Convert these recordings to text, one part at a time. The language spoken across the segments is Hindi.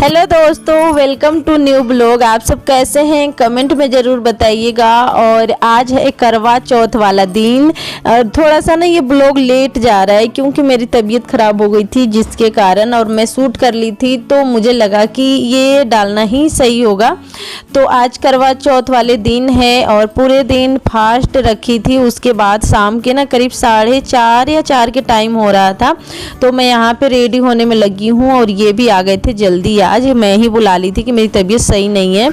हेलो दोस्तों, वेलकम टू न्यू ब्लॉग। आप सब कैसे हैं कमेंट में ज़रूर बताइएगा। और आज है करवा चौथ वाला दिन। थोड़ा सा ना ये ब्लॉग लेट जा रहा है क्योंकि मेरी तबीयत ख़राब हो गई थी जिसके कारण, और मैं शूट कर ली थी तो मुझे लगा कि ये डालना ही सही होगा। तो आज करवा चौथ वाले दिन है और पूरे दिन फास्ट रखी थी। उसके बाद शाम के ना करीब 4:30 या 4 के टाइम हो रहा था तो मैं यहाँ पे रेडी होने में लगी हूँ और ये भी आ गए थे जल्दी। आज मैं ही बुला ली थी कि मेरी तबीयत सही नहीं है।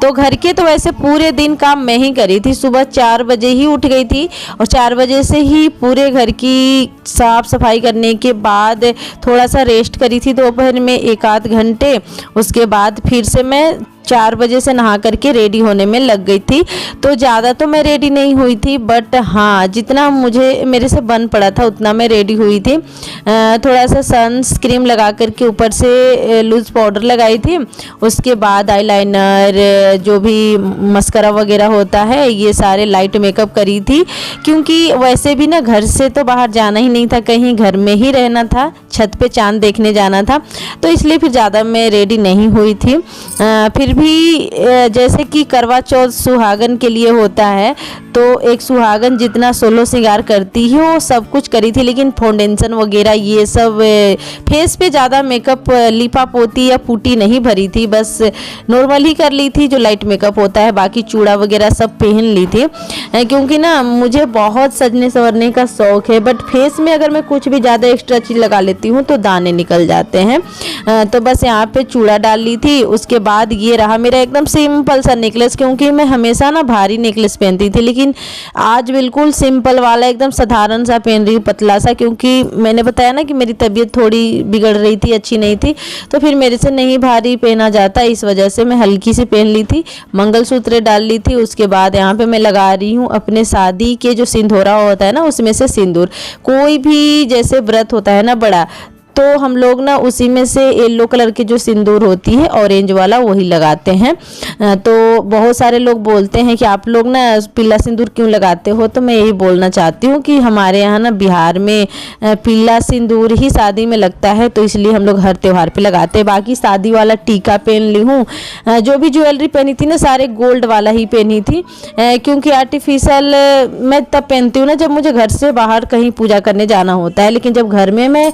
तो घर के तो वैसे पूरे दिन काम मैं ही करी थी। सुबह 4 बजे ही उठ गई थी और 4 बजे से ही पूरे घर की साफ़ सफाई करने के बाद थोड़ा सा रेस्ट करी थी दोपहर में 1 आध घंटे। उसके बाद फिर से मैं 4 बजे से नहा करके रेडी होने में लग गई थी। तो ज़्यादा तो मैं रेडी नहीं हुई थी, बट हाँ जितना मुझे मेरे से बन पड़ा था उतना मैं रेडी हुई थी। थोड़ा सा सनस्क्रीन लगा करके ऊपर से लूज़ पाउडर लगाई थी। उसके बाद आईलाइनर, जो भी मस्करा वगैरह होता है, ये सारे लाइट मेकअप करी थी क्योंकि वैसे भी ना घर से तो बाहर जाना ही नहीं था, कहीं घर में ही रहना था, छत पे चांद देखने जाना था। तो इसलिए फिर ज़्यादा मैं रेडी नहीं हुई थी। फिर भी जैसे कि करवा चौथ सुहागन के लिए होता है तो एक सुहागन जितना सोलो श्रृंगार करती है वो सब कुछ करी थी, लेकिन फाउंडेशन वगैरह ये सब फेस पे ज़्यादा मेकअप लिपा पोती या पुटी नहीं भरी थी, बस नॉर्मल ही कर ली थी जो लाइट मेकअप होता है। बाकी चूड़ा वगैरह सब पहन ली थी क्योंकि ना मुझे बहुत सजने संवरने का शौक़ है, बट फेस में अगर मैं कुछ भी ज़्यादा एक्स्ट्रा चीज़ लगा लेती हूँ तो दाने निकल जाते हैं। तो बस यहाँ पे चूड़ा डाल ली थी। उसके बाद ये रहा मेरा एकदम सिंपल सा नेकलेस, क्योंकि मैं हमेशा ना भारी नेकलेस पहनती थी, लेकिन आज बिल्कुल सिंपल वाला एकदम साधारण सा पहन रही हूँ, पतला सा, क्योंकि मैंने बताया ना कि मेरी तबीयत थोड़ी बिगड़ रही थी, अच्छी नहीं थी, तो फिर मेरे से नहीं भारी पहना जाता, इस वजह से मैं हल्की सी पहन ली थी। मंगलसूत्र डाल ली थी। उसके बाद यहाँ पे मैं लगा रही हूँ अपने शादी के जो सिंदूरा होता है ना उसमें से सिंदूर। कोई भी जैसे व्रत होता है ना बड़ा, तो हम लोग ना उसी में से येलो कलर की जो सिंदूर होती है ऑरेंज वाला वही लगाते हैं। तो बहुत सारे लोग बोलते हैं कि आप लोग ना पीला सिंदूर क्यों लगाते हो, तो मैं यही बोलना चाहती हूँ कि हमारे यहाँ ना बिहार में पीला सिंदूर ही शादी में लगता है, तो इसलिए हम लोग हर त्यौहार पे लगाते हैं। बाकी शादी वाला टीका पहन ली हूँ। जो भी ज्वेलरी पहनी थी ना सारे गोल्ड वाला ही पहनी थी, क्योंकि आर्टिफिशियल मैं तब पहनती हूँ ना जब मुझे घर से बाहर कहीं पूजा करने जाना होता है, लेकिन जब घर में मैं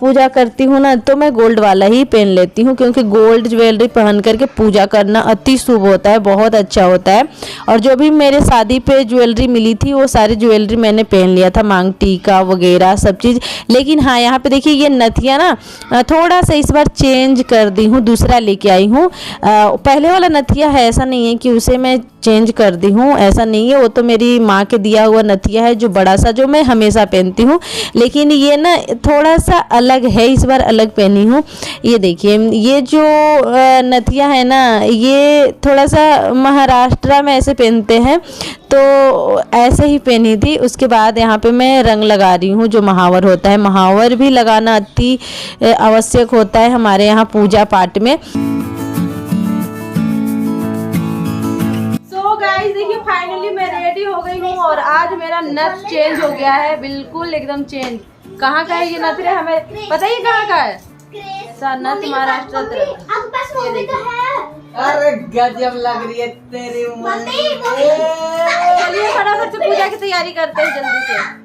पूजा करती हूँ ना तो मैं गोल्ड वाला ही पहन लेती हूँ, क्योंकि गोल्ड ज्वेलरी पहन करके पूजा करना अति शुभ होता है, बहुत अच्छा होता है। और जो भी मेरे शादी पे ज्वेलरी मिली थी वो सारी ज्वेलरी मैंने पहन लिया था, मांग टीका वगैरह सब चीज़। लेकिन हाँ यहाँ पे देखिए ये नथिया ना थोड़ा सा इस बार चेंज कर दी हूँ, दूसरा लेके आई हूँ। पहले वाला नथिया है, ऐसा नहीं है कि उसे मैं चेंज कर दी हूँ, ऐसा नहीं है, वो तो मेरी माँ के दिया हुआ नथिया है जो बड़ा सा, जो मैं हमेशा पहनती हूँ। लेकिन ये ना थोड़ा सा अलग है, इस बार अलग पहनी हूँ। ये देखिए ये जो नथिया है ना ये थोड़ा सा महाराष्ट्र में ऐसे पहनते हैं, तो ऐसे ही पहनी थी। उसके बाद यहाँ पे मैं रंग लगा रही हूँ जो महावर होता है। महावर भी लगाना अति आवश्यक होता है हमारे यहाँ पूजा पाठ में। गाइस देखिए फाइनली मैं रेडी हो गई हूँ और आज मेरा नथ चेंज हो गया है, बिल्कुल एकदम चेंज। कहाँ का है ये नथ रे, हमें पता ही कहाँ का है। नथ महाराष्ट्र। अरे गजब लग रही है तेरी मम्मी। चलिए फटाफट से पूजा की तैयारी करते हैं जल्दी से।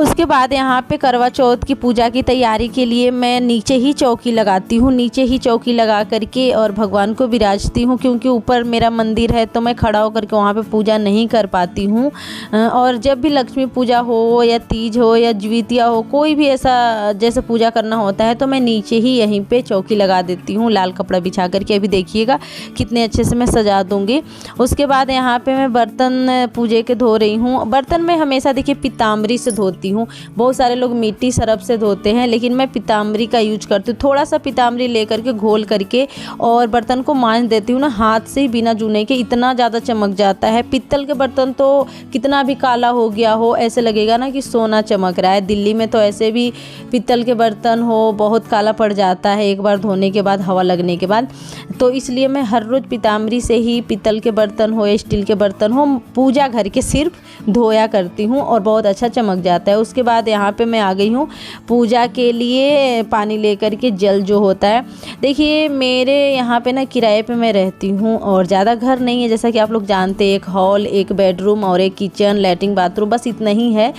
उसके बाद यहाँ पे करवा चौथ की पूजा की तैयारी के लिए मैं नीचे ही चौकी लगाती हूँ। नीचे ही चौकी लगा करके और भगवान को विराजती हूँ, क्योंकि ऊपर मेरा मंदिर है तो मैं खड़ा होकर के वहाँ पे पूजा नहीं कर पाती हूँ। और जब भी लक्ष्मी पूजा हो या तीज हो या ज्वितिया हो, कोई भी ऐसा जैसे पूजा करना होता है तो मैं नीचे ही यहीं पर चौकी लगा देती हूँ लाल कपड़ा बिछा करके। अभी देखिएगा कितने अच्छे से मैं सजा दूँगी। उसके बाद यहाँ पर मैं बर्तन पूजे के धो रही हूँ। बर्तन में हमेशा देखिए पीताम्बरी से धोती हूँ, बहुत सारे लोग मिट्टी सरफ से धोते हैं, लेकिन मैं पीताम्बरी का यूज करती हूँ। थोड़ा सा पीताम्बरी लेकर के घोल करके और बर्तन को मांज देती हूँ ना, हाथ से ही बिना जूने के, इतना ज़्यादा चमक जाता है। पित्तल के बर्तन तो कितना भी काला हो गया हो ऐसे लगेगा ना कि सोना चमक रहा है। दिल्ली में तो ऐसे भी पित्तल के बर्तन हो बहुत काला पड़ जाता है एक बार धोने के बाद, हवा लगने के बाद। तो इसलिए मैं हर रोज़ पीताम्बरी से ही पित्तल के बर्तन हो या स्टील के बर्तन हो, पूजा घर के सिर्फ धोया करती हूँ और बहुत अच्छा चमक जाता है। उसके बाद यहाँ पे मैं आ गई हूँ पूजा के लिए पानी लेकर के, जल जो होता है। देखिए मेरे यहाँ पे ना किराए पे मैं रहती हूँ और ज़्यादा घर नहीं है, जैसा कि आप लोग जानते हैं, एक हॉल, एक बेडरूम और एक किचन, लैट्रिन, बाथरूम, बस इतना ही है।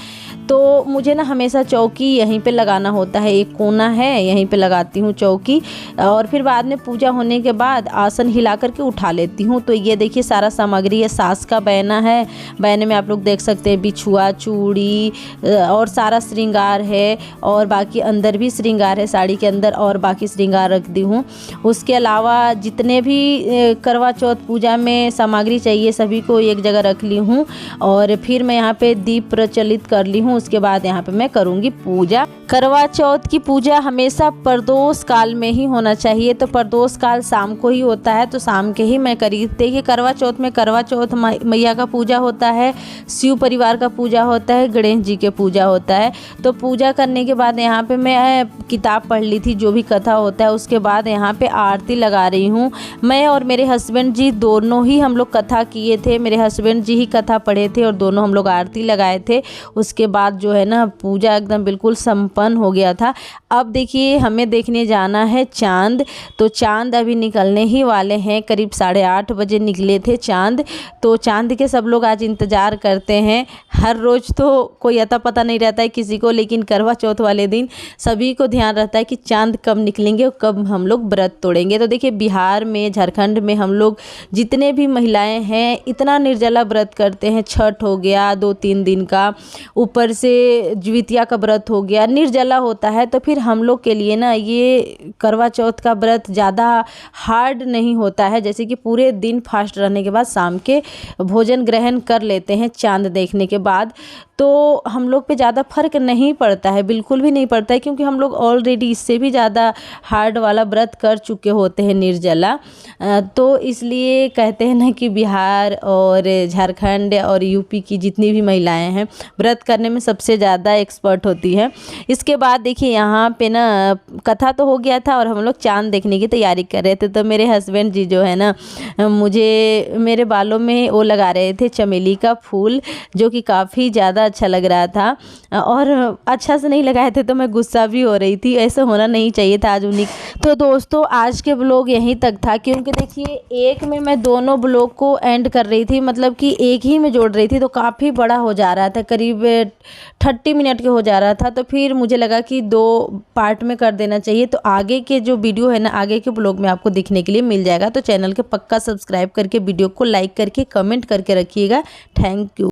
तो मुझे ना हमेशा चौकी यहीं पे लगाना होता है, एक कोना है यहीं पे लगाती हूँ चौकी, और फिर बाद में पूजा होने के बाद आसन हिला करके उठा लेती हूँ। तो ये देखिए सारा सामग्री है, सास का बैना है, बैने में आप लोग देख सकते हैं बिछुआ, चूड़ी और सारा श्रृंगार है, और बाकी अंदर भी श्रृंगार है साड़ी के अंदर, और बाकी श्रृंगार रख दी हूँ। उसके अलावा जितने भी करवा चौथ पूजा में सामग्री चाहिए सभी को एक जगह रख ली हूँ, और फिर मैं यहाँ पे दीप प्रज्वलित कर ली हूँ। उसके बाद यहाँ पे मैं करूँगी पूजा। करवा चौथ की पूजा हमेशा प्रदोष काल में ही होना चाहिए, तो प्रदोष काल शाम को ही होता है, तो शाम के ही मैं करी। देखिए करवा चौथ में करवा चौथ मैया का पूजा होता है, शिव परिवार का पूजा होता है, गणेश जी के पूजा होता है। तो पूजा करने के बाद यहाँ पे मैं किताब पढ़ ली थी, जो भी कथा होता है। उसके बाद यहाँ पे आरती लगा रही हूँ। मैं और मेरे हस्बैंड जी दोनों ही हम लोग कथा किए थे, मेरे हस्बैंड जी ही कथा पढ़े थे और दोनों हम लोग आरती लगाए थे। उसके बाद जो है ना पूजा एकदम बिल्कुल संपन्न हो गया था। अब देखिए हमें देखने जाना है चांद, तो चांद अभी निकलने ही वाले हैं, करीब 8:30 बजे निकले थे चांद। तो चांद के सब लोग आज इंतज़ार करते हैं। हर रोज़ तो कोई अता पता नहीं रहता है किसी को, लेकिन करवा चौथ वाले दिन सभी को ध्यान रहता है कि चांद कब निकलेंगे और कब हम लोग व्रत तोड़ेंगे। तो देखिए बिहार में, झारखंड में हम लोग जितने भी महिलाएं हैं इतना निर्जला व्रत करते हैं। छठ हो गया 2-3 दिन का, ऊपर से ज्वितिया का व्रत हो गया, निर्जला होता है। तो फिर हम लोग के लिए ना ये करवा चौथ का व्रत ज़्यादा हार्ड नहीं होता है, जैसे कि पूरे दिन फास्ट रहने के बाद शाम के भोजन ग्रहण कर लेते हैं चांद देखने के बाद, तो हम लोग पे ज़्यादा फर्क नहीं पड़ता है, बिल्कुल भी नहीं पड़ता है, क्योंकि हम लोग ऑलरेडी इससे भी ज़्यादा हार्ड वाला व्रत कर चुके होते हैं निर्जला। तो इसलिए कहते हैं ना कि बिहार और झारखंड और यूपी की जितनी भी महिलाएं हैं व्रत करने में सबसे ज़्यादा एक्सपर्ट होती है। इसके बाद देखिए यहाँ पे ना कथा तो हो गया था और हम लोग चांद देखने की तैयारी कर रहे थे। तो मेरे हस्बैंड जी जो है ना मुझे मेरे बालों में वो लगा रहे थे चमेली का फूल, जो कि काफ़ी ज़्यादा अच्छा लग रहा था, और अच्छा से नहीं लगाए थे तो मैं गुस्सा भी हो रही थी, ऐसा होना नहीं चाहिए था आज उन्हीं। तो दोस्तों आज के ब्लॉग यहीं तक था, क्योंकि देखिए एक में मैं दोनों ब्लॉग को एंड कर रही थी, मतलब कि एक ही में जोड़ रही थी, तो काफ़ी बड़ा हो जा रहा था, करीब 30 मिनट के हो जा रहा था। तो फिर मुझे लगा कि 2 पार्ट में कर देना चाहिए। तो आगे के जो वीडियो है ना, आगे के ब्लॉग में आपको दिखने के लिए मिल जाएगा। तो चैनल के पक्का सब्सक्राइब करके, वीडियो को लाइक करके, कमेंट करके रखिएगा। Thank you.